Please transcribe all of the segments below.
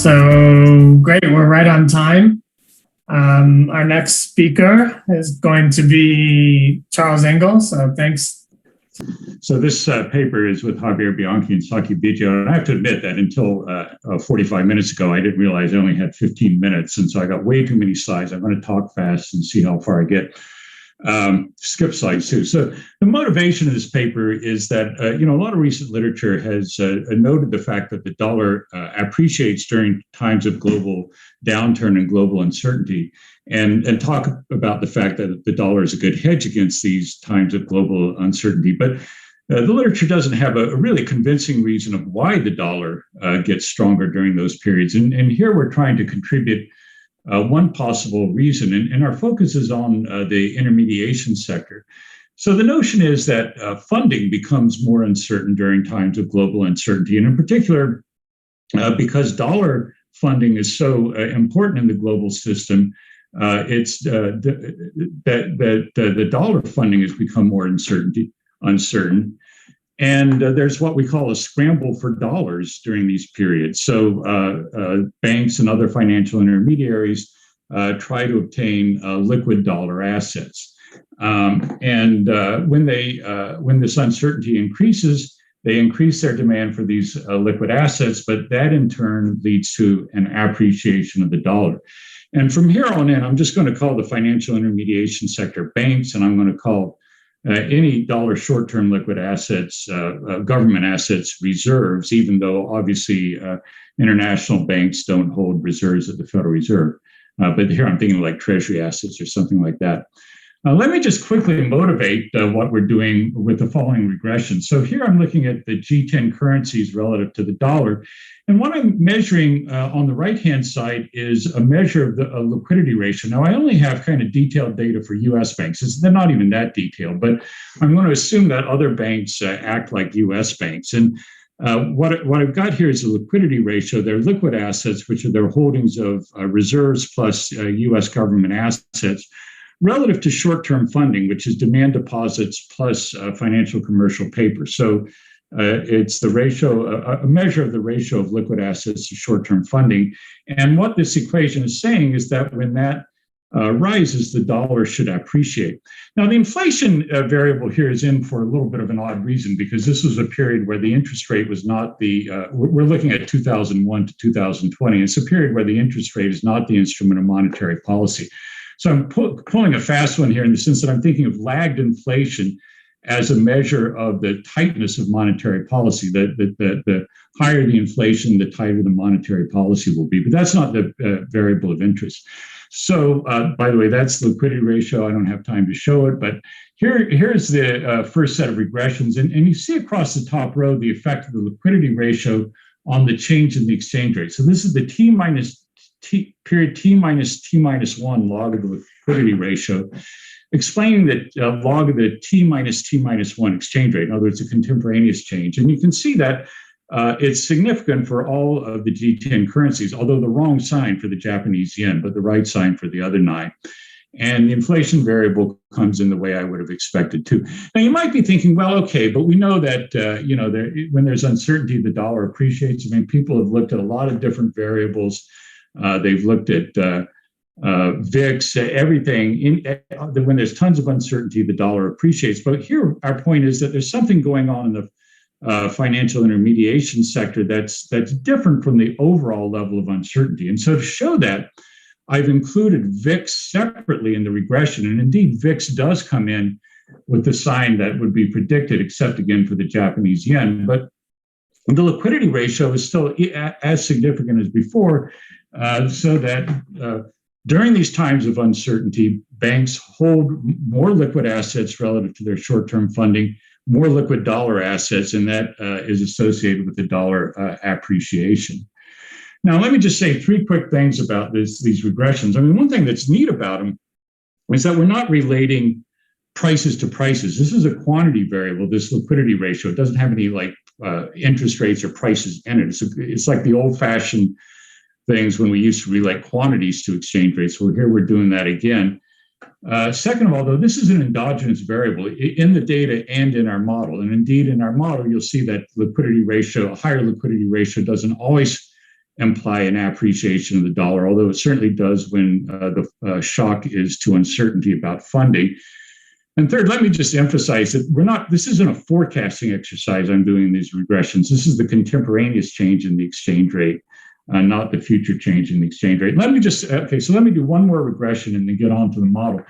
So great, we're right on time. Our next speaker is going to be Charles Engel, so thanks. So this paper is with Javier, Bianchi, and Saki, Bigio. And I have to admit that until 45 minutes ago, I didn't realize I only had 15 minutes. And so I got way too many slides. I'm going to talk fast and see how far I get. Skip slides too. So the motivation of this paper is that, a lot of recent literature has noted the fact that the dollar appreciates during times of global downturn and global uncertainty, and talk about the fact that the dollar is a good hedge against these times of global uncertainty. But the literature doesn't have a really convincing reason of why the dollar gets stronger during those periods. And here we're trying to contribute one possible reason, and our focus is on the intermediation sector. So the notion is that funding becomes more uncertain during times of global uncertainty, and in particular, because dollar funding is so important in the global system, it's the dollar funding has become more uncertain. And there's what we call a scramble for dollars during these periods. So banks and other financial intermediaries try to obtain liquid dollar assets. When this uncertainty increases, they increase their demand for these liquid assets, but that in turn leads to an appreciation of the dollar. And from here on in, I'm just going to call the financial intermediation sector banks, and I'm going to call any dollar short-term liquid assets, government assets, reserves, even though obviously international banks don't hold reserves at the Federal Reserve. But here I'm thinking like treasury assets or something like that. Let me just quickly motivate what we're doing with the following regression. So here I'm looking at the G10 currencies relative to the dollar. And what I'm measuring on the right-hand side is a measure of the liquidity ratio. Now, I only have kind of detailed data for U.S. banks. They're not even that detailed, but I'm going to assume that other banks act like U.S. banks. And what I've got here is a liquidity ratio. They're liquid assets, which are their holdings of reserves plus U.S. government assets, relative to short-term funding, which is demand deposits plus financial commercial paper. So it's the ratio, a measure of the ratio of liquid assets to short-term funding. And what this equation is saying is that when that rises, the dollar should appreciate. Now, the inflation variable here is in for a little bit of an odd reason, because this was a period where the interest rate was not we're looking at 2001 to 2020. It's a period where the interest rate is not the instrument of monetary policy. So I'm pulling a fast one here in the sense that I'm thinking of lagged inflation as a measure of the tightness of monetary policy. The higher the inflation, the tighter the monetary policy will be. But that's not the variable of interest. So, by the way, that's the liquidity ratio. I don't have time to show it, but here's the first set of regressions. And you see across the top row the effect of the liquidity ratio on the change in the exchange rate. So this is the period T minus 1 log of the liquidity ratio, explaining that log of the T minus 1 exchange rate. In other words, a contemporaneous change. And you can see that it's significant for all of the G10 currencies, although the wrong sign for the Japanese yen, but the right sign for the other 9. And the inflation variable comes in the way I would have expected to. Now, you might be thinking, well, okay, but we know that, when there's uncertainty, the dollar appreciates. I mean, people have looked at a lot of different variables. They've looked at VIX, everything. When there's tons of uncertainty, the dollar appreciates. But here, our point is that there's something going on in the financial intermediation sector that's different from the overall level of uncertainty. And so to show that, I've included VIX separately in the regression. And indeed, VIX does come in with the sign that would be predicted, except again for the Japanese yen. But the liquidity ratio is still as significant as before, so that during these times of uncertainty, banks hold more liquid assets relative to their short-term funding, more liquid dollar assets, and that is associated with the dollar appreciation. Now, let me just say 3 quick things about these regressions. I mean, one thing that's neat about them is that we're not relating prices to prices. This is a quantity variable, this liquidity ratio. It doesn't have any interest rates or prices in it. It's like the old-fashioned things when we used to relate quantities to exchange rates. Well, here we're doing that again. Second of all, though, this is an endogenous variable in the data and in our model. And indeed, in our model, you'll see that liquidity ratio, a higher liquidity ratio, doesn't always imply an appreciation of the dollar, although it certainly does when the shock is to uncertainty about funding. And third, let me just emphasize that this isn't a forecasting exercise I'm doing in these regressions. This is the contemporaneous change in the exchange rate, not the future change in the exchange rate. Let me do one more regression and then get on to the model.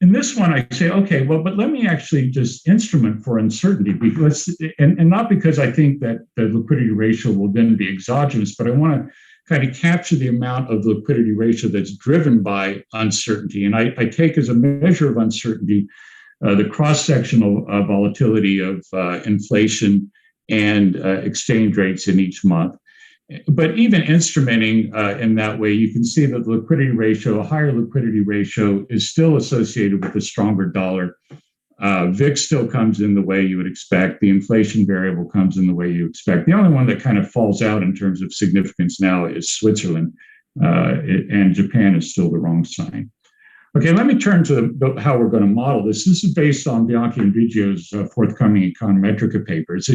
In this one, I say, okay, well, but let me actually just instrument for uncertainty, because, and not because I think that the liquidity ratio will then be exogenous, but I want to kind of capture the amount of the liquidity ratio that's driven by uncertainty. And I take as a measure of uncertainty the cross-sectional volatility of inflation and exchange rates in each month. But even instrumenting in that way, you can see that the liquidity ratio, a higher liquidity ratio, is still associated with a stronger dollar. VIX still comes in the way you would expect. The inflation variable comes in the way you expect. The only one that kind of falls out in terms of significance now is Switzerland, and Japan is still the wrong sign. Okay, let me turn to how we're going to model this. This is based on Bianchi and Bigio's forthcoming Econometrica papers.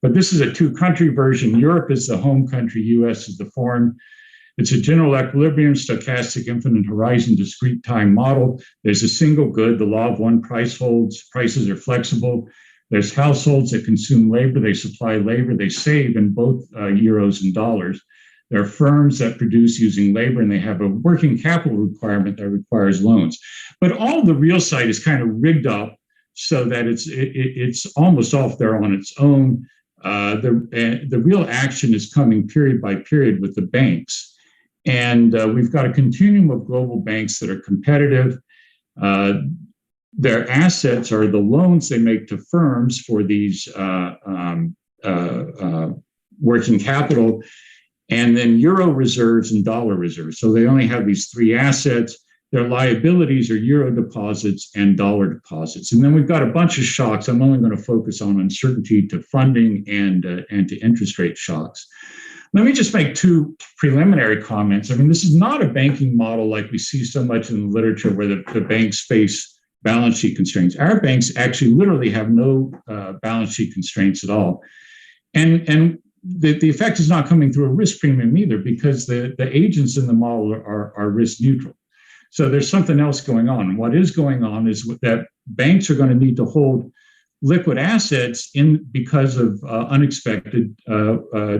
But this is a two-country version. Europe is the home country, US is the foreign. It's a general equilibrium, stochastic, infinite horizon, discrete time model. There's a single good. The law of one price holds. Prices are flexible. There's households that consume labor. They supply labor. They save in both euros and dollars. There are firms that produce using labor, and they have a working capital requirement that requires loans. But all the real side is kind of rigged up so that it's almost off there on its own. The real action is coming period by period with the banks. And we've got a continuum of global banks that are competitive. Their assets are the loans they make to firms for these working capital, and then euro reserves and dollar reserves. So they only have these three assets. Their liabilities are euro deposits and dollar deposits. And then we've got a bunch of shocks. I'm only going to focus on uncertainty to funding and to interest rate shocks. Let me just make two preliminary comments. I mean, this is not a banking model like we see so much in the literature where the banks face balance sheet constraints. Our banks actually literally have no balance sheet constraints at all. And the effect is not coming through a risk premium either, because the agents in the model are risk neutral. So there's something else going on. What is going on is that banks are going to need to hold liquid assets because of unexpected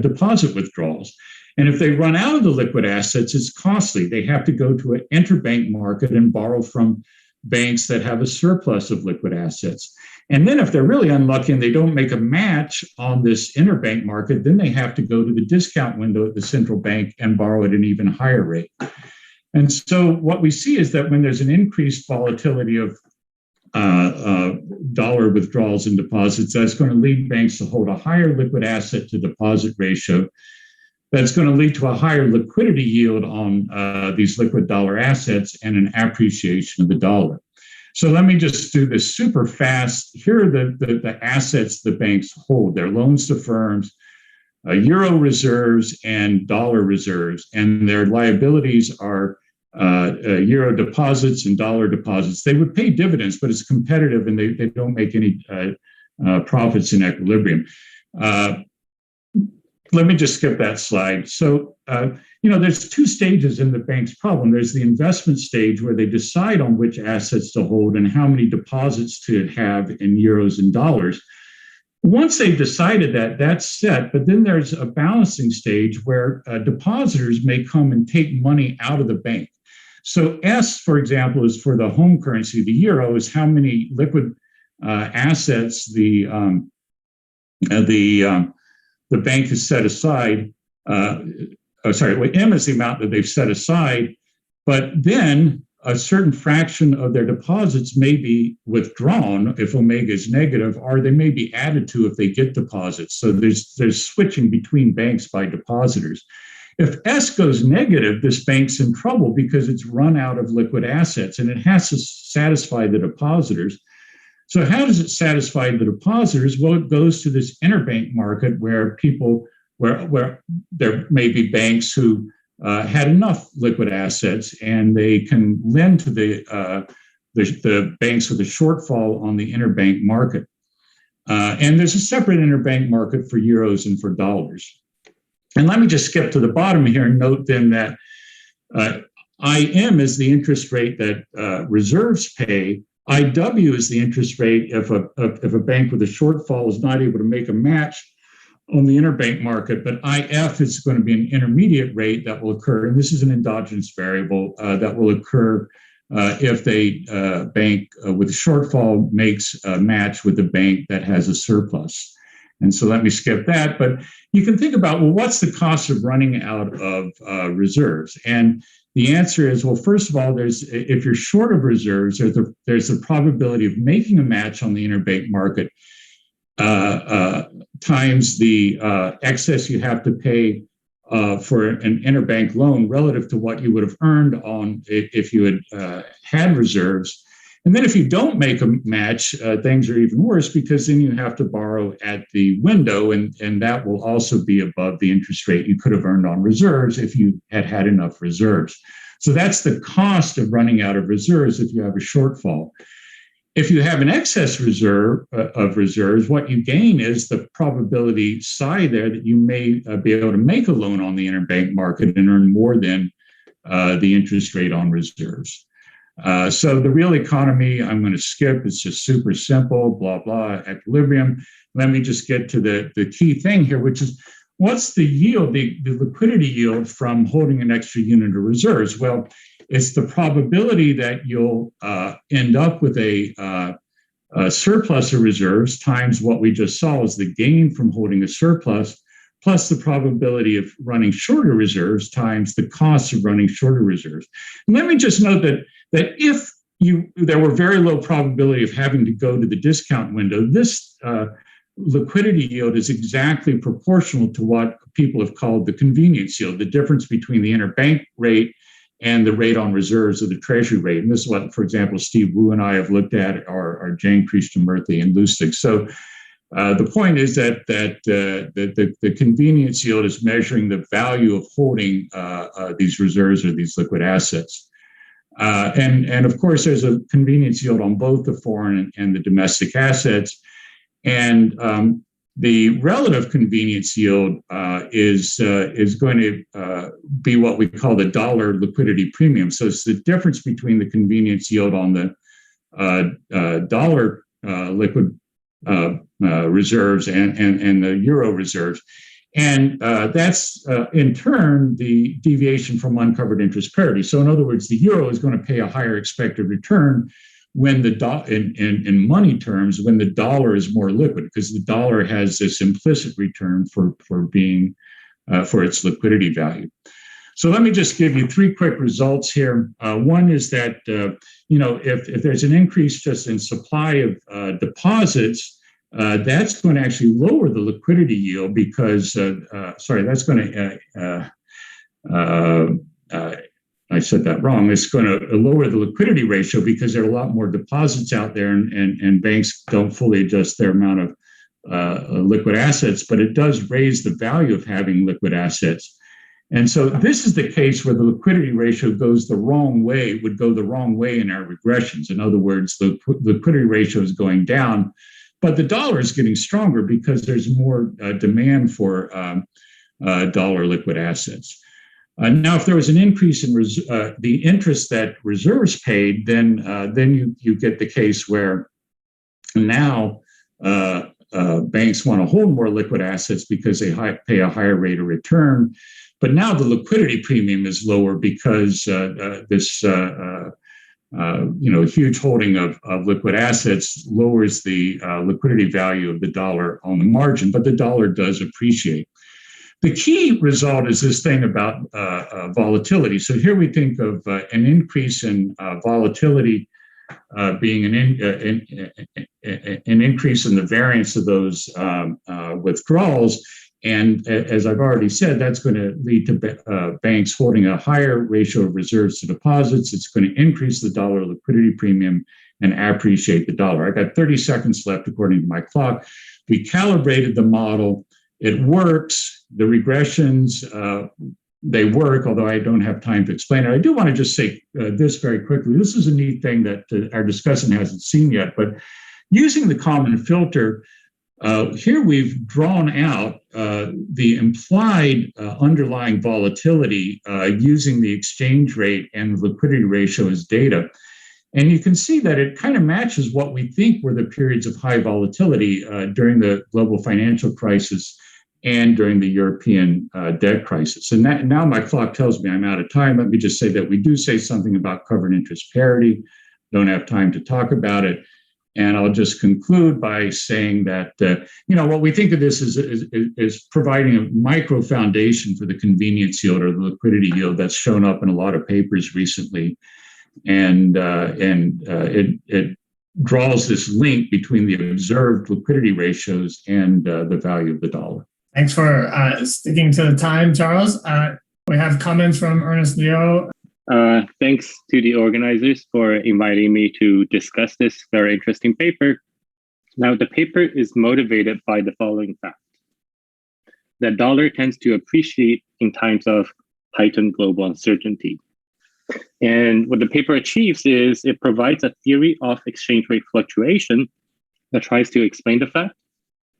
deposit withdrawals. And if they run out of the liquid assets, it's costly. They have to go to an interbank market and borrow from banks that have a surplus of liquid assets. And then if they're really unlucky and they don't make a match on this interbank market, then they have to go to the discount window at the central bank and borrow at an even higher rate. And so what we see is that when there's an increased volatility of dollar withdrawals and deposits, that's going to lead banks to hold a higher liquid asset to deposit ratio. That's going to lead to a higher liquidity yield on these liquid dollar assets and an appreciation of the dollar. So let me just do this super fast. Here are the assets the banks hold. Their loans to firms, euro reserves and dollar reserves, and their liabilities are euro deposits and dollar deposits. They would pay dividends, but it's competitive and they don't make any profits in equilibrium. Let me just skip that slide. So, there's two stages in the bank's problem. There's the investment stage where they decide on which assets to hold and how many deposits to have in euros and dollars. Once they've decided that, that's set, but then there's a balancing stage where depositors may come and take money out of the bank. So S, for example, is for the home currency. The euro is how many liquid assets the bank has set aside. M is the amount that they've set aside, but then a certain fraction of their deposits may be withdrawn if omega is negative, or they may be added to if they get deposits. So there's switching between banks by depositors. If S goes negative, this bank's in trouble because it's run out of liquid assets and it has to satisfy the depositors. So how does it satisfy the depositors? Well, it goes to this interbank market where there may be banks who had enough liquid assets and they can lend to the banks with a shortfall on the interbank market. And there's a separate interbank market for euros and for dollars. And let me just skip to the bottom here and note then that IM is the interest rate that reserves pay. IW is the interest rate if a bank with a shortfall is not able to make a match on the interbank market, but IF is going to be an intermediate rate that will occur, and this is an endogenous variable that will occur if a bank with a shortfall makes a match with a bank that has a surplus. And so let me skip that, but you can think about, well, what's the cost of running out of reserves? And the answer is, well, first of all, if you're short of reserves, there's a probability of making a match on the interbank market times the excess you have to pay for an interbank loan relative to what you would have earned on if you had reserves. And then if you don't make a match, things are even worse because then you have to borrow at the window, and that will also be above the interest rate you could have earned on reserves if you had enough reserves. So that's the cost of running out of reserves if you have a shortfall. If you have an excess reserve of reserves, what you gain is the probability side there that you may be able to make a loan on the interbank market and earn more than the interest rate on reserves. So the real economy, I'm going to skip. It's just super simple, blah, blah, equilibrium. Let me just get to the key thing here, which is what's the yield, the liquidity yield from holding an extra unit of reserves? Well, it's the probability that you'll end up with a surplus of reserves times what we just saw is the gain from holding a surplus, plus the probability of running shorter reserves times the cost of running shorter reserves. And let me just note that if there were very low probability of having to go to the discount window, this liquidity yield is exactly proportional to what people have called the convenience yield, the difference between the interbank rate and the rate on reserves of the Treasury rate. And this is what, for example, Steve Wu and I have looked at, or Jane Krishnamurthy and Lustig. So the point is that the convenience yield is measuring the value of holding these reserves or these liquid assets. And of course, there's a convenience yield on both the foreign and the domestic assets. And the relative convenience yield is going to be what we call the dollar liquidity premium. So it's the difference between the convenience yield on the dollar liquid reserves and the euro reserves. And that's, in turn, the deviation from uncovered interest parity. So in other words, the euro is going to pay a higher expected return when in money terms, when the dollar is more liquid, because the dollar has this implicit return for being for its liquidity value. So let me just give you three quick results here. One is that if there's an increase just in supply of deposits, that's going to actually lower the liquidity yield because that's going to I said that wrong. It's going to lower the liquidity ratio because there are a lot more deposits out there, and banks don't fully adjust their amount of liquid assets, but it does raise the value of having liquid assets. And so this is the case where the liquidity ratio goes the wrong way, would go the wrong way in our regressions. In other words, the liquidity ratio is going down, but the dollar is getting stronger because there's more demand for dollar liquid assets. Now, if there was an increase in the interest that reserves paid, then you get the case where now banks want to hold more liquid assets because they pay a higher rate of return. But now the liquidity premium is lower because this huge holding of liquid assets lowers the liquidity value of the dollar on the margin, but the dollar does appreciate. The key result is this thing about volatility. So here we think of an increase in volatility being an increase in the variance of those withdrawals. And as I've already said, that's going to lead to banks holding a higher ratio of reserves to deposits. It's going to increase the dollar liquidity premium and appreciate the dollar. I got 30 seconds left according to my clock. We calibrated the model. It works. The regressions, they work, although I don't have time to explain it. I do want to just say this very quickly. This is a neat thing that our discussant hasn't seen yet, but using the common filter, Here we've drawn out the implied underlying volatility using the exchange rate and the liquidity ratio as data. And you can see that it kind of matches what we think were the periods of high volatility during the global financial crisis and during the European debt crisis. And now my clock tells me I'm out of time. Let me just say that we do say something about covered interest parity. Don't have time to talk about it. And I'll just conclude by saying that, what we think of this is providing a micro foundation for the convenience yield or the liquidity yield that's shown up in a lot of papers recently. And it draws this link between the observed liquidity ratios and the value of the dollar. Thanks for sticking to the time, Charles. We have comments from Ernest Leo. Thanks to the organizers for inviting me to discuss this very interesting paper. Now, the paper is motivated by the following fact. The dollar tends to appreciate in times of heightened global uncertainty. And what the paper achieves is it provides a theory of exchange rate fluctuation that tries to explain the fact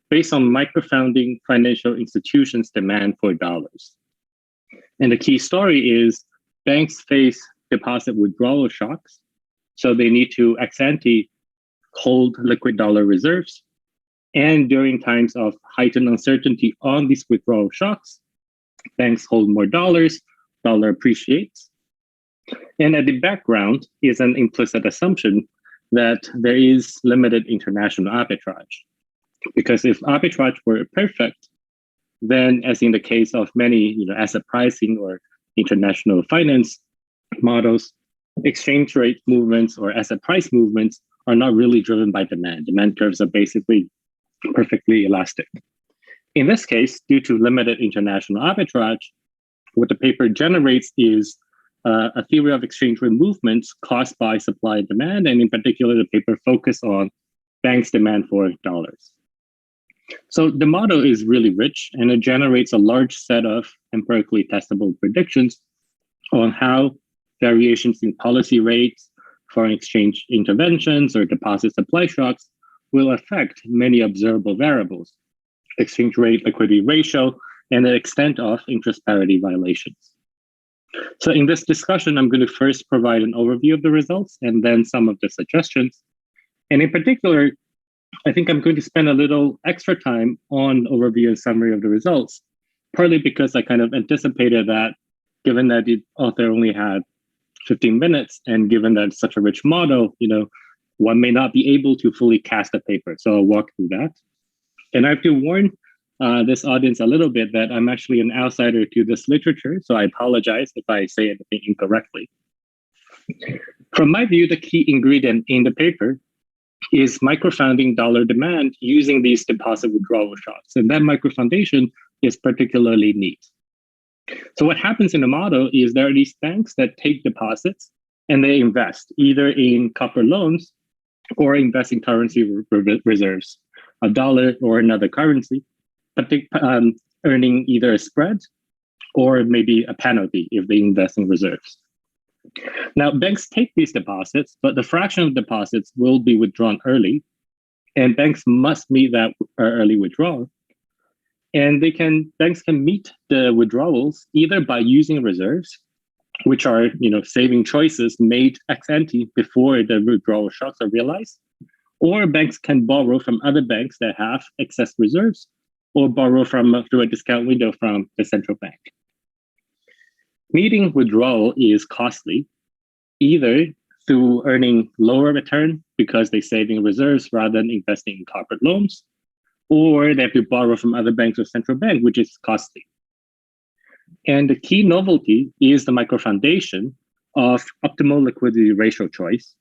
based on microfounding financial institutions' demand for dollars. And the key story is banks face deposit withdrawal shocks, so they need to ex ante hold liquid dollar reserves. And during times of heightened uncertainty on these withdrawal shocks, banks hold more dollars, dollar appreciates. And at the background is an implicit assumption that there is limited international arbitrage. Because if arbitrage were perfect, then as in the case of many asset pricing or international finance models, exchange rate movements or asset price movements are not really driven by demand. Demand curves are basically perfectly elastic. In this case, due to limited international arbitrage, what the paper generates is a theory of exchange rate movements caused by supply and demand, and in particular, the paper focused on banks' demand for dollars. So the model is really rich, and it generates a large set of empirically testable predictions on how variations in policy rates, foreign exchange interventions, or deposit supply shocks will affect many observable variables, exchange rate, liquidity ratio, and the extent of interest parity violations. So in this discussion, I'm going to first provide an overview of the results and then some of the suggestions. And in particular, I think I'm going to spend a little extra time on overview and summary of the results, partly because I kind of anticipated that, given that the author only had 15 minutes and given that it's such a rich model, one may not be able to fully cast a paper. So I'll walk through that. And I have to warn this audience a little bit that I'm actually an outsider to this literature, so I apologize if I say anything incorrectly. From my view, the key ingredient in the paper is microfounding dollar demand using these deposit withdrawal shocks. And that microfoundation is particularly neat. So what happens in the model is there are these banks that take deposits and they invest either in copper loans or invest in currency reserves, a dollar or another currency, but they earning either a spread or maybe a penalty if they invest in reserves. Now, banks take these deposits, but the fraction of deposits will be withdrawn early, and banks must meet that early withdrawal. And banks can meet the withdrawals either by using reserves, which are saving choices made ex ante before the withdrawal shocks are realized, or banks can borrow from other banks that have excess reserves, or borrow through a discount window from the central bank. Meeting withdrawal is costly, either through earning lower return because they're saving reserves rather than investing in corporate loans, or they have to borrow from other banks or central bank, which is costly. And the key novelty is the microfoundation of optimal liquidity ratio choice,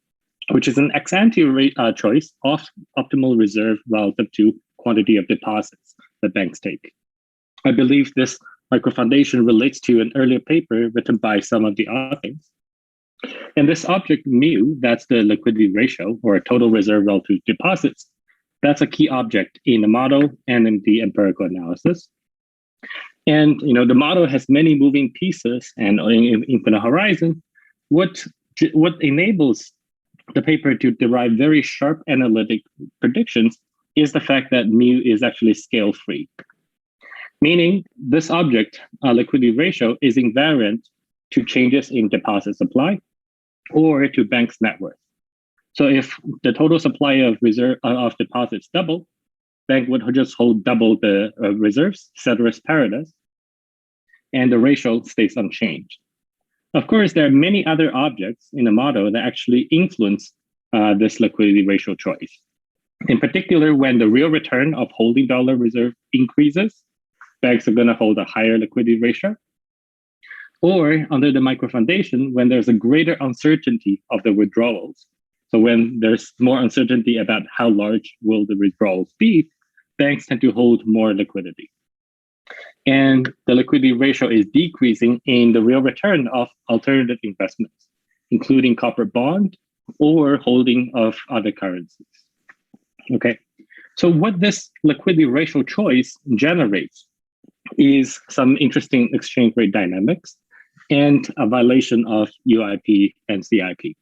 which is an ex-ante choice of optimal reserve relative to quantity of deposits that banks take. I believe this microfoundation relates to an earlier paper written by some of the authors. And this object mu, that's the liquidity ratio or total reserve relative to deposits, that's a key object in the model and in the empirical analysis. And the model has many moving pieces and in infinite horizon. What enables the paper to derive very sharp analytic predictions is the fact that mu is actually scale-free, meaning this object, liquidity ratio, is invariant to changes in deposit supply or to bank's net worth. So if the total supply of deposits double, bank would just hold double the reserves, ceteris paribus, and the ratio stays unchanged. Of course, there are many other objects in the model that actually influence this liquidity ratio choice. In particular, when the real return of holding dollar reserve increases, banks are going to hold a higher liquidity ratio. Or under the micro foundation, when there's a greater uncertainty of the withdrawals. So when there's more uncertainty about how large will the withdrawals be, banks tend to hold more liquidity. And the liquidity ratio is decreasing in the real return of alternative investments, including corporate bond or holding of other currencies. Okay, so what this liquidity ratio choice generates is some interesting exchange rate dynamics and a violation of UIP and CIP.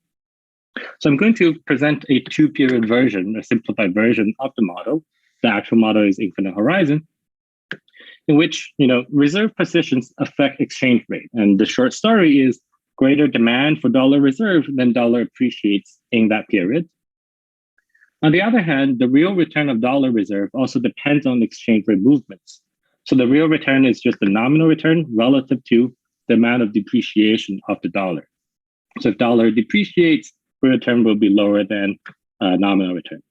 So I'm going to present a two-period version, a simplified version of the model. The actual model is infinite horizon, in which reserve positions affect exchange rate. And the short story is greater demand for dollar reserve than dollar appreciates in that period. On the other hand, the real return of dollar reserve also depends on exchange rate movements. So the real return is just the nominal return relative to the amount of depreciation of the dollar. So if dollar depreciates, real return will be lower than nominal return.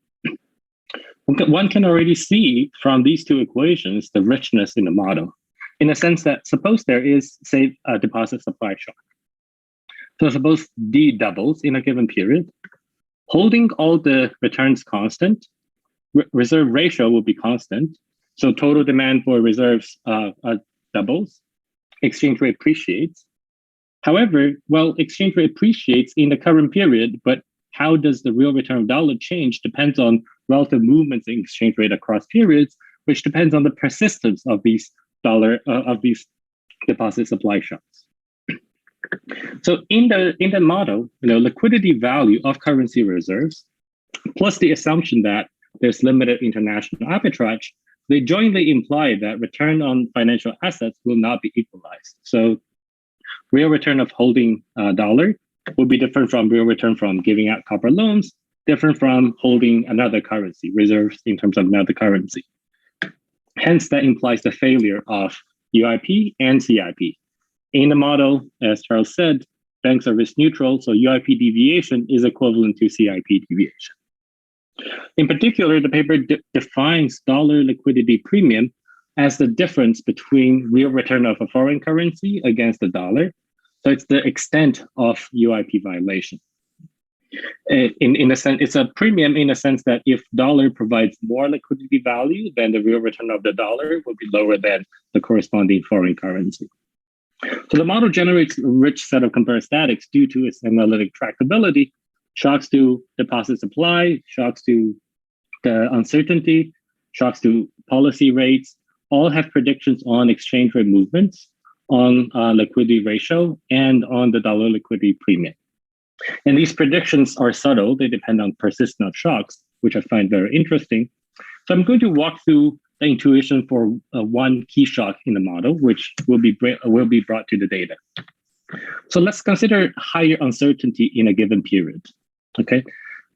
One can already see from these two equations the richness in the model, in the sense that suppose there is, say, a deposit supply shock. So suppose D doubles in a given period, holding all the returns constant, reserve ratio will be constant. So total demand for reserves doubles, exchange rate appreciates. However, exchange rate appreciates in the current period, but how does the real return of dollar change depends on relative movements in exchange rate across periods, which depends on the persistence of these deposit supply shocks. So in the model, liquidity value of currency reserves, plus the assumption that there's limited international arbitrage, they jointly imply that return on financial assets will not be equalized. So real return of holding dollar will be different from real return from giving out corporate loans, different from holding another currency, reserves in terms of another currency. Hence, that implies the failure of UIP and CIP. In the model, as Charles said, banks are risk neutral, so UIP deviation is equivalent to CIP deviation. In particular, the paper defines dollar liquidity premium as the difference between real return of a foreign currency against the dollar. So it's the extent of UIP violation. In a sense, it's a premium in a sense that if dollar provides more liquidity value, then the real return of the dollar will be lower than the corresponding foreign currency. So the model generates a rich set of comparistatics due to its analytic tractability, shocks to deposit supply, shocks to the uncertainty, shocks to policy rates, all have predictions on exchange rate movements, on liquidity ratio, and on the dollar liquidity premium. And these predictions are subtle. They depend on persistence of shocks, which I find very interesting. So I'm going to walk through the intuition for one key shock in the model, which will be brought to the data. So let's consider higher uncertainty in a given period. Okay,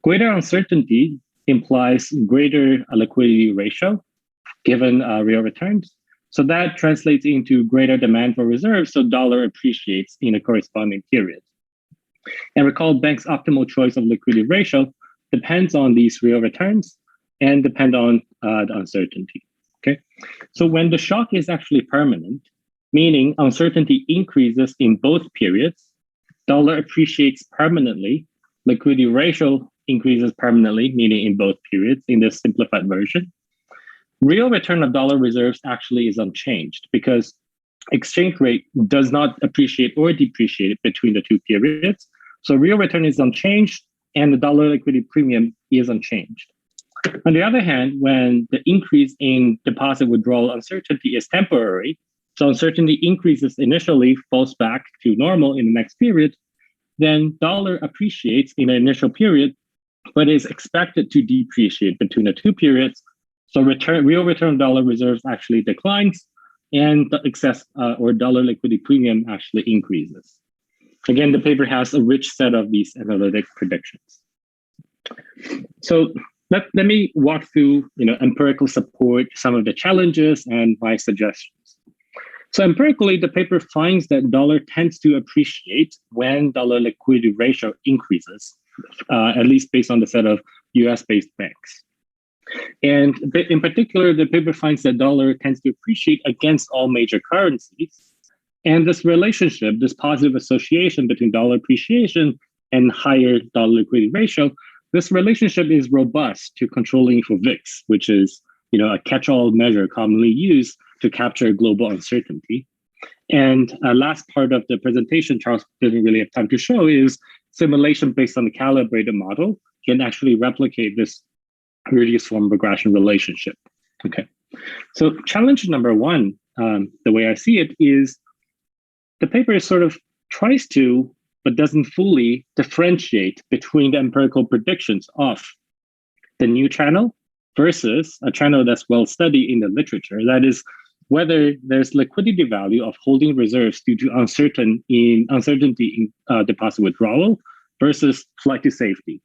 greater uncertainty implies greater liquidity ratio given real returns. So that translates into greater demand for reserves, so dollar appreciates in a corresponding period. And recall, bank's optimal choice of liquidity ratio depends on these real returns and depend on the uncertainty. Okay, so when the shock is actually permanent, meaning uncertainty increases in both periods, dollar appreciates permanently, liquidity ratio increases permanently, meaning in both periods in this simplified version. Real return of dollar reserves actually is unchanged because exchange rate does not appreciate or depreciate between the two periods. So real return is unchanged and the dollar liquidity premium is unchanged. On the other hand, when the increase in deposit withdrawal uncertainty is temporary, so uncertainty increases initially, falls back to normal in the next period, then dollar appreciates in the initial period, but is expected to depreciate between the two periods So real return dollar reserves actually declines, and the excess or dollar liquidity premium actually increases. Again, the paper has a rich set of these analytic predictions. So let me walk through empirical support, some of the challenges, and my suggestions. So empirically, the paper finds that dollar tends to appreciate when dollar liquidity ratio increases, at least based on the set of US-based banks. And in particular, the paper finds that dollar tends to appreciate against all major currencies. And this relationship, this positive association between dollar appreciation and higher dollar liquidity ratio, this relationship is robust to controlling for VIX, which is a catch-all measure commonly used to capture global uncertainty. And last part of the presentation, Charles didn't really have time to show, is simulation based on the calibrated model can actually replicate this reduced form regression relationship. Okay, so challenge number one, the way I see it, is the paper sort of tries to, but doesn't fully differentiate between the empirical predictions of the new channel versus a channel that's well studied in the literature. That is, whether there's liquidity value of holding reserves due to uncertainty in deposit withdrawal versus flight to safety.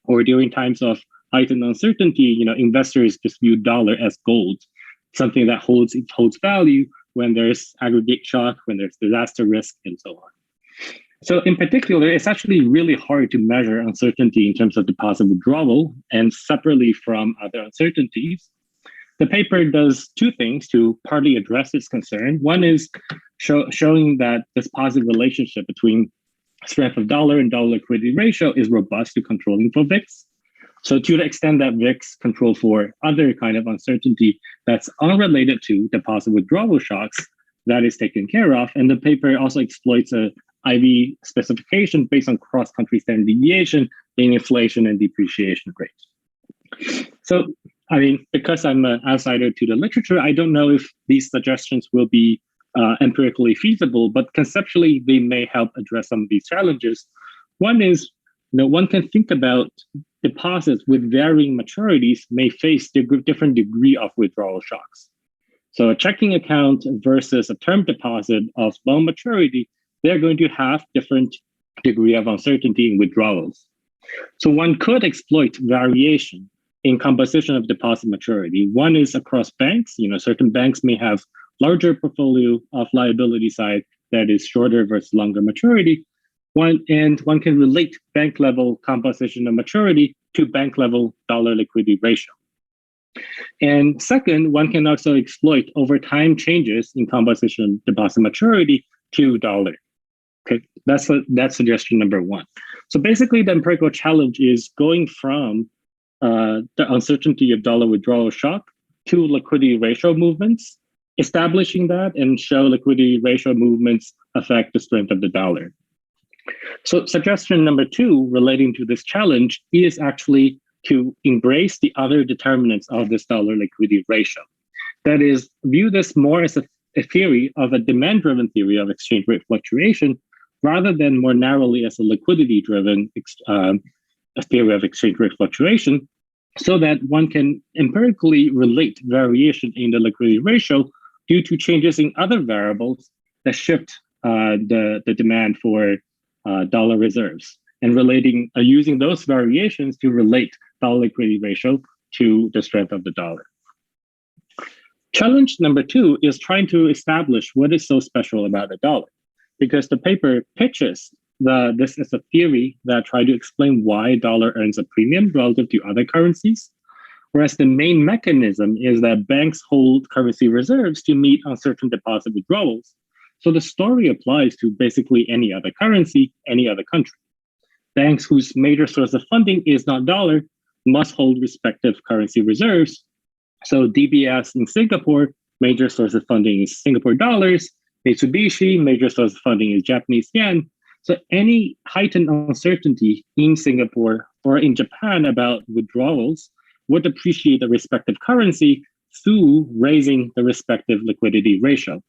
Or during times of heightened uncertainty, investors just view dollar as gold, something that holds value when there's aggregate shock, when there's disaster risk, and so on. So in particular, it's actually really hard to measure uncertainty in terms of deposit withdrawal, and separately from other uncertainties. The paper does two things to partly address this concern. One is showing that this positive relationship between strength of dollar and dollar liquidity ratio is robust to controlling for VIX. So to the extent that VIX control for other kind of uncertainty that's unrelated to deposit withdrawal shocks, that is taken care of. And the paper also exploits a IV specification based on cross-country standard deviation in inflation and depreciation rates. So, because I'm an outsider to the literature, I don't know if these suggestions will be empirically feasible, but conceptually, they may help address some of these challenges. One is, one can think about deposits with varying maturities may face different degree of withdrawal shocks. So a checking account versus a term deposit of long maturity, they're going to have different degree of uncertainty in withdrawals. So one could exploit variation in composition of deposit maturity. One is across banks. Certain banks may have larger portfolio of liability side that is shorter versus longer maturity. One can relate bank level composition of maturity to bank level dollar liquidity ratio. And second, one can also exploit over time changes in composition deposit maturity to dollar. Okay, that's suggestion number one. So basically, the empirical challenge is going from the uncertainty of dollar withdrawal shock to liquidity ratio movements, establishing that and show liquidity ratio movements affect the strength of the dollar. So suggestion number two relating to this challenge is actually to embrace the other determinants of this dollar liquidity ratio. That is, view this more as a theory of a demand-driven theory of exchange rate fluctuation rather than more narrowly as a liquidity-driven theory of exchange rate fluctuation, so that one can empirically relate variation in the liquidity ratio due to changes in other variables that shift the demand for dollar reserves, and using those variations to relate dollar liquidity ratio to the strength of the dollar. Challenge number two is trying to establish what is so special about the dollar, because the paper pitches this as a theory that tries to explain why dollar earns a premium relative to other currencies, whereas the main mechanism is that banks hold currency reserves to meet uncertain deposit withdrawals. So the story applies to basically any other currency, any other country. Banks whose major source of funding is not dollar must hold respective currency reserves. So DBS in Singapore, major source of funding is Singapore dollars. Mitsubishi, major source of funding is Japanese yen. So any heightened uncertainty in Singapore or in Japan about withdrawals would appreciate the respective currency through raising the respective liquidity ratio.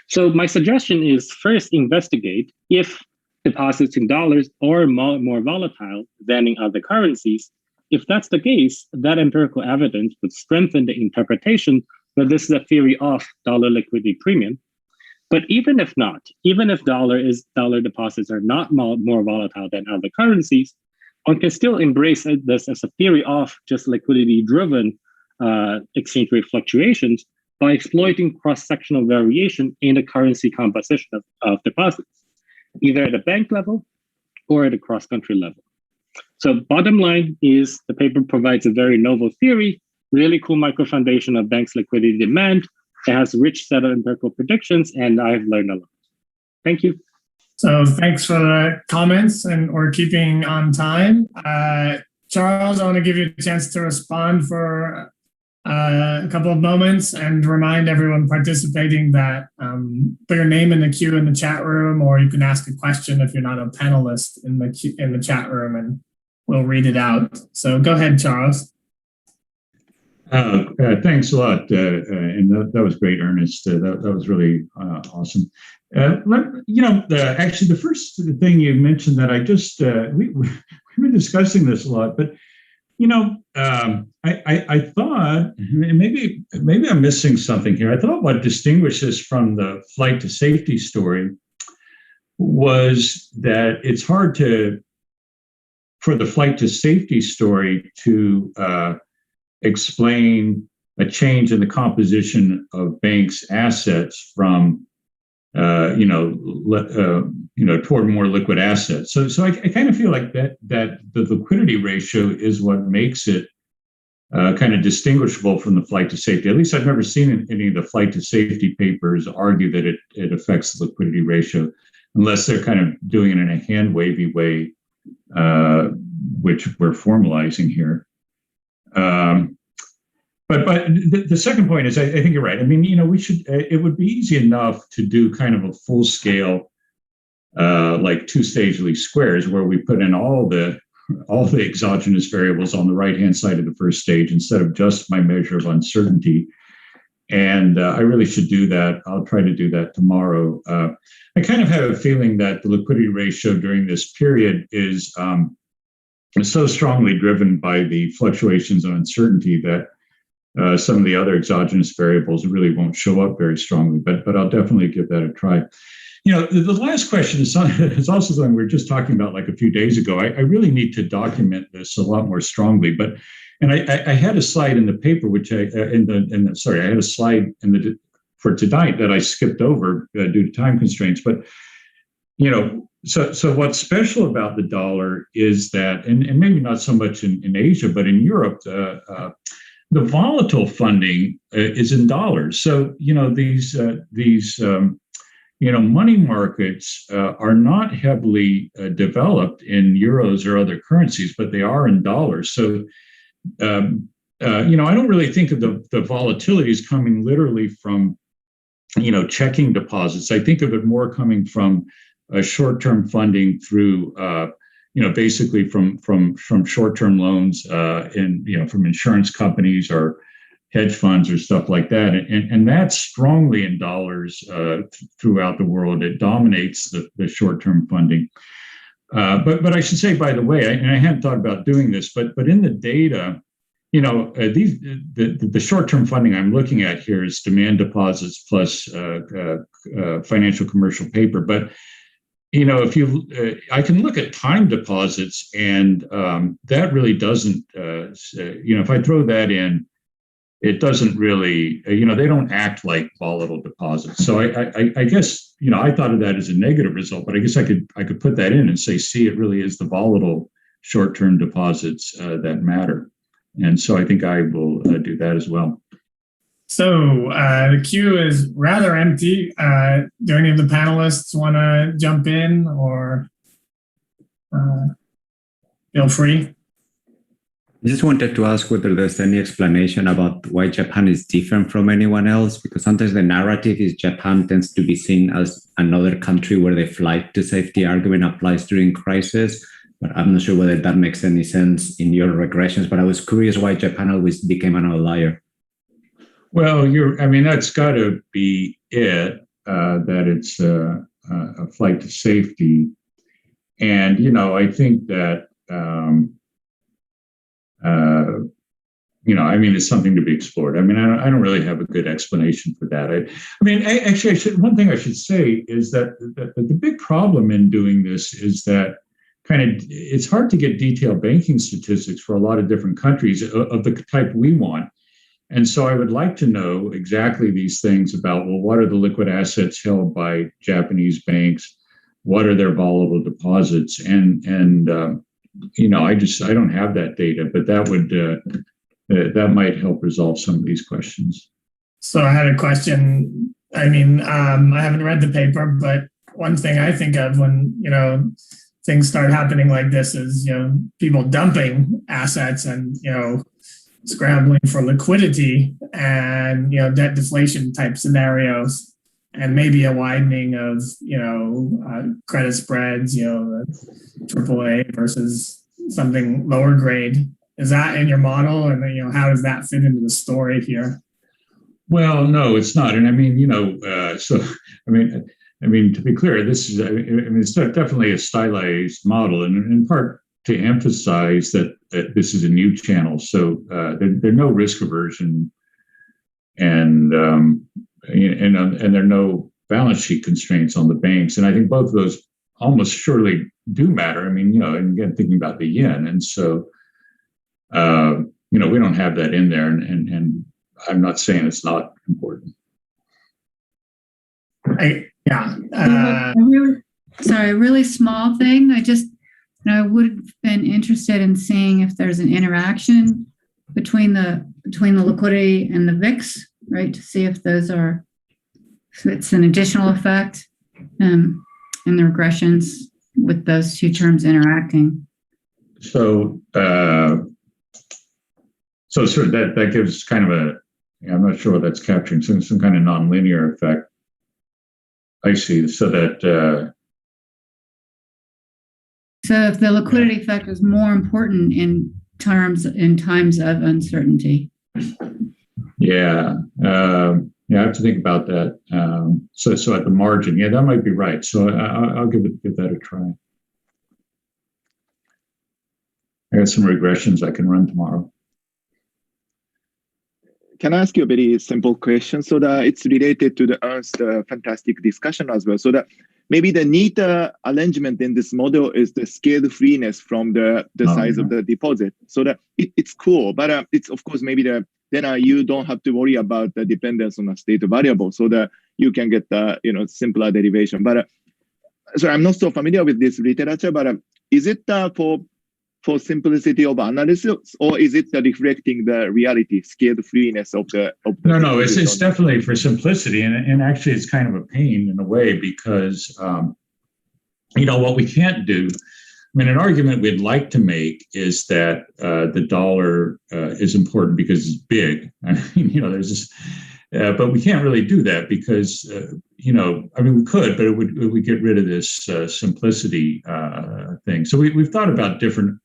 So my suggestion is first investigate if deposits in dollars are more volatile than in other currencies, if that's the case, that empirical evidence would strengthen the interpretation that this is a theory of dollar liquidity premium. But even if not, even if dollar deposits are not more volatile than other currencies, one can still embrace this as a theory of just liquidity-driven exchange rate fluctuations by exploiting cross-sectional variation in the currency composition of deposits, either at a bank level or at a cross-country level. So bottom line is the paper provides a very novel theory, really cool micro foundation of banks' liquidity demand. It has a rich set of empirical predictions, and I've learned a lot. Thank you. So thanks for the comments, and we're keeping on time. Charles, I want to give you a chance to respond for a couple of moments and remind everyone participating that put your name in the queue in the chat room, or you can ask a question if you're not a panelist in the chat room, and we'll read it out. So go ahead, Charles. Thanks a lot, and that was great, Ernest. That was really awesome. Actually, the first thing you mentioned that I just we've been discussing this a lot, but I thought maybe I'm missing something here. I thought what distinguished this from the flight to safety story was that it's hard for the flight to safety story to explain a change in the composition of banks' assets from toward more liquid assets. So I kind of feel like that the liquidity ratio is what makes it kind of distinguishable from the flight to safety. At least I've never seen any of the flight to safety papers argue that it affects the liquidity ratio, unless they're kind of doing it in a hand wavy way, which we're formalizing here. But the second point is, I think you're right. I mean, we should. It would be easy enough to do kind of a full scale, like two-stage least squares, where we put in all the exogenous variables on the right-hand side of the first stage instead of just my measure of uncertainty. And I really should do that. I'll try to do that tomorrow. I kind of have a feeling that the liquidity ratio during this period is so strongly driven by the fluctuations of uncertainty that some of the other exogenous variables really won't show up very strongly, but I'll definitely give that a try. The last question is also something we were just talking about like a few days ago. I really need to document this a lot more strongly, and I had a slide in the paper, which I had a slide for tonight that I skipped over due to time constraints. But so what's special about the dollar is that, and maybe not so much in Asia, but in Europe, the volatile funding is in dollars. So these money markets are not heavily developed in euros or other currencies, but they are in dollars. So I don't really think of the volatility as coming literally from checking deposits. I think of it more coming from short-term funding through basically from short-term loans and from insurance companies or hedge funds or stuff like that, and that's strongly in dollars throughout the world. It dominates the short-term funding. But I should say, by the way, and I hadn't thought about doing this, but in the data, the short-term funding I'm looking at here is demand deposits plus financial commercial paper, but I can look at time deposits, and that really doesn't, if I throw that in, it doesn't really, they don't act like volatile deposits. So I guess, I thought of that as a negative result, but I guess I could put that in and say, see, it really is the volatile short-term deposits that matter. And so I think I will do that as well. So the queue is rather empty. Do any of the panelists want to jump in, or feel free? I just wanted to ask whether there's any explanation about why Japan is different from anyone else, because sometimes the narrative is Japan tends to be seen as another country where the flight to safety argument applies during crisis. But I'm not sure whether that makes any sense in your regressions, but I was curious why Japan always became an outlier. Well, that's got to be it, that it's a flight to safety. And, I think that, it's something to be explored. I mean, I don't really have a good explanation for that. One thing I should say is that the big problem in doing this is that it's hard to get detailed banking statistics for a lot of different countries of the type we want. And so I would like to know exactly these things about, well, what are the liquid assets held by Japanese banks? What are their volatile deposits? And I don't have that data, but that might help resolve some of these questions. So I had a question. I haven't read the paper, but one thing I think of when, things start happening like this is, people dumping assets and, scrambling for liquidity and, debt deflation type scenarios, and maybe a widening of, credit spreads, AAA versus something lower grade. Is that in your model? And, how does that fit into the story here? Well, no, it's not. And to be clear, this is, it's definitely a stylized model, and in part to emphasize that this is a new channel. So there are no risk aversion, and there are no balance sheet constraints on the banks. And I think both of those almost surely do matter. And again, thinking about the yen, and so we don't have that in there, and I'm not saying it's not important. A really small thing. I would have been interested in seeing if there's an interaction between the liquidity and the VIX, right? To see if it's an additional effect, in the regressions with those two terms interacting. So sort of that gives kind of I'm not sure what that's capturing, some kind of nonlinear effect. I see. So that. So if the liquidity effect is more important in times of uncertainty. Yeah. I have to think about that. So at the margin, that might be right. So I'll give that a try. I got some regressions I can run tomorrow. Can I ask you a very simple question? So that it's related to the Ernst fantastic discussion as well. So that maybe the neat arrangement in this model is the scale freeness from the size of the deposit. So that it's cool, but it's of course maybe then you don't have to worry about the dependence on a state variable, so that you can get the simpler derivation. But so I'm not so familiar with this literature, but is it for simplicity of analysis, or is it reflecting the reality, scale freeness of the No, it's definitely for simplicity, and actually it's kind of a pain in a way, because what we can't do, an argument we'd like to make is that the dollar is important because it's big. There's this, but we can't really do that because we could, but it would get rid of this simplicity thing. So we've thought about different.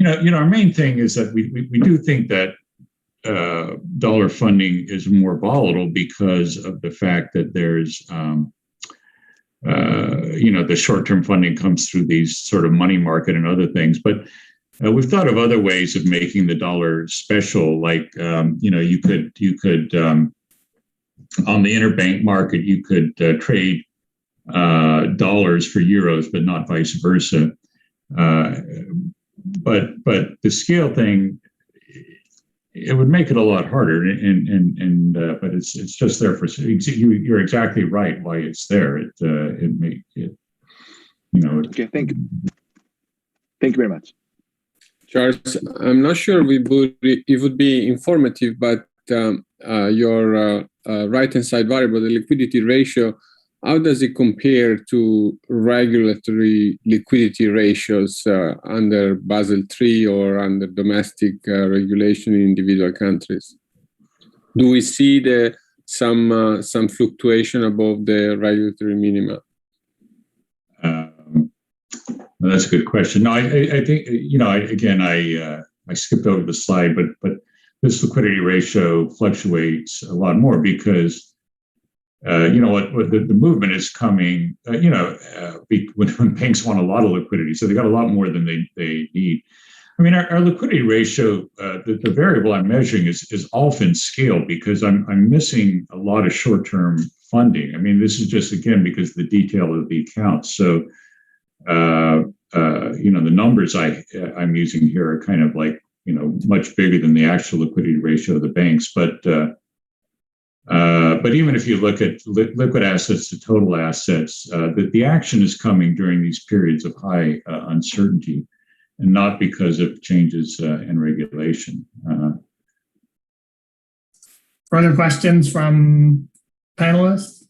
Our main thing is that we do think that dollar funding is more volatile because of the fact that there's, the short-term funding comes through these sort of money market and other things. But we've thought of other ways of making the dollar special, like, you could on the interbank market, you could trade dollars for euros, but not vice versa. But the scale thing, it would make it a lot harder, but it's just there for you're exactly right why it's there. Okay, thank you very much, Charles. I'm not sure it would be informative, but your right-hand side variable, the liquidity ratio, how does it compare to regulatory liquidity ratios under Basel III or under domestic regulation in individual countries? Do we see some fluctuation above the regulatory minima? Well, that's a good question. No, I think I skipped over the slide, but this liquidity ratio fluctuates a lot more because. The movement is coming, when banks want a lot of liquidity, so they got a lot more than they need. I mean, our liquidity ratio, the variable I'm measuring is often scale because I'm missing a lot of short-term funding. I mean, this is just, again, because the detail of the accounts. So, the numbers I'm using here are kind of like, much bigger than the actual liquidity ratio of the banks. But even if you look at liquid assets to total assets, the action is coming during these periods of high uncertainty, and not because of changes in regulation. Further questions from panelists?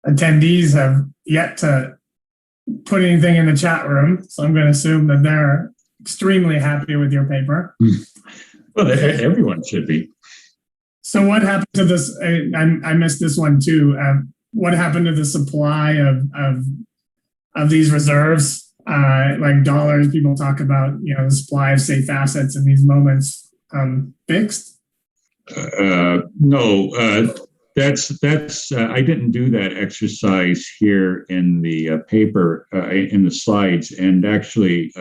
Attendees have yet to put anything in the chat room, so I'm going to assume that they're extremely happy with your paper. Well, everyone should be. So what happened to this? I missed this one too. What happened to the supply of these reserves? Like dollars, people talk about, the supply of safe assets in these moments fixed? No, that's I didn't do that exercise here in the paper, in the slides. And actually,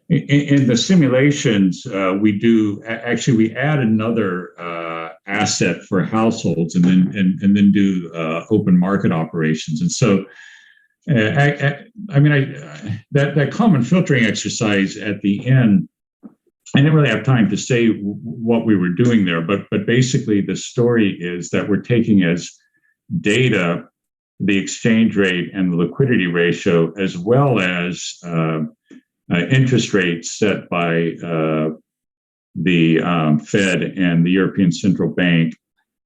in the simulations, we add another asset for households and then do open market operations. And so, that common filtering exercise at the end, I didn't really have time to say what we were doing there, but basically the story is that we're taking as data the exchange rate and the liquidity ratio, as well as interest rates set by the Fed and the European Central Bank,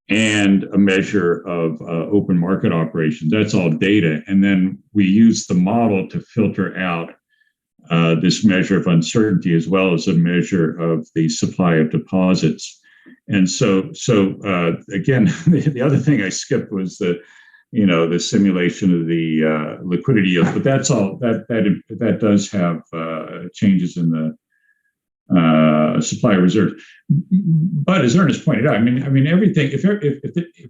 and a measure of open market operations. That's all data. And then we use the model to filter out this measure of uncertainty, as well as a measure of the supply of deposits. And so again, the other thing I skipped was the simulation of the liquidity yield, but that's all that does have changes in the supply reserve. But as Ernest pointed out, I mean everything. If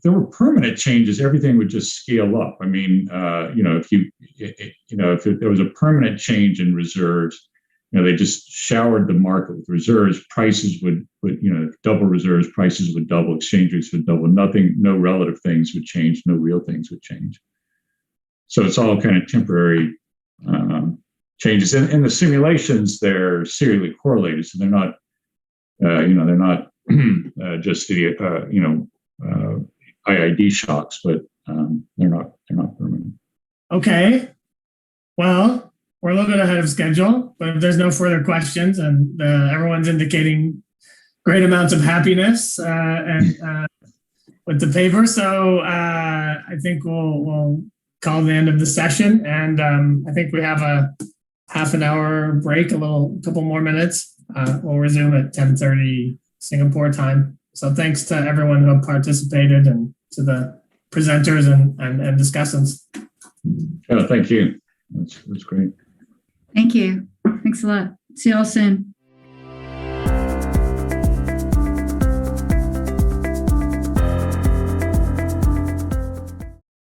there were permanent changes, everything would just scale up. I mean, if there was a permanent change in reserves, they just showered the market with reserves. Prices would double reserves. Prices would double. Exchange rates would double. No relative things would change. No real things would change. So it's all kind of temporary changes. In the simulations, they're serially correlated, so they're not, just the IID shocks, but they're not permanent. Okay. Well, we're a little bit ahead of schedule, but if there's no further questions and everyone's indicating great amounts of happiness with the paper, so I think we'll call the end of the session, and I think we have a half an hour break, couple more minutes. We'll resume at 10:30 Singapore time. So thanks to everyone who participated and to the presenters and discussants. Oh, thank you. That's great. Thank you. Thanks a lot. See you all soon.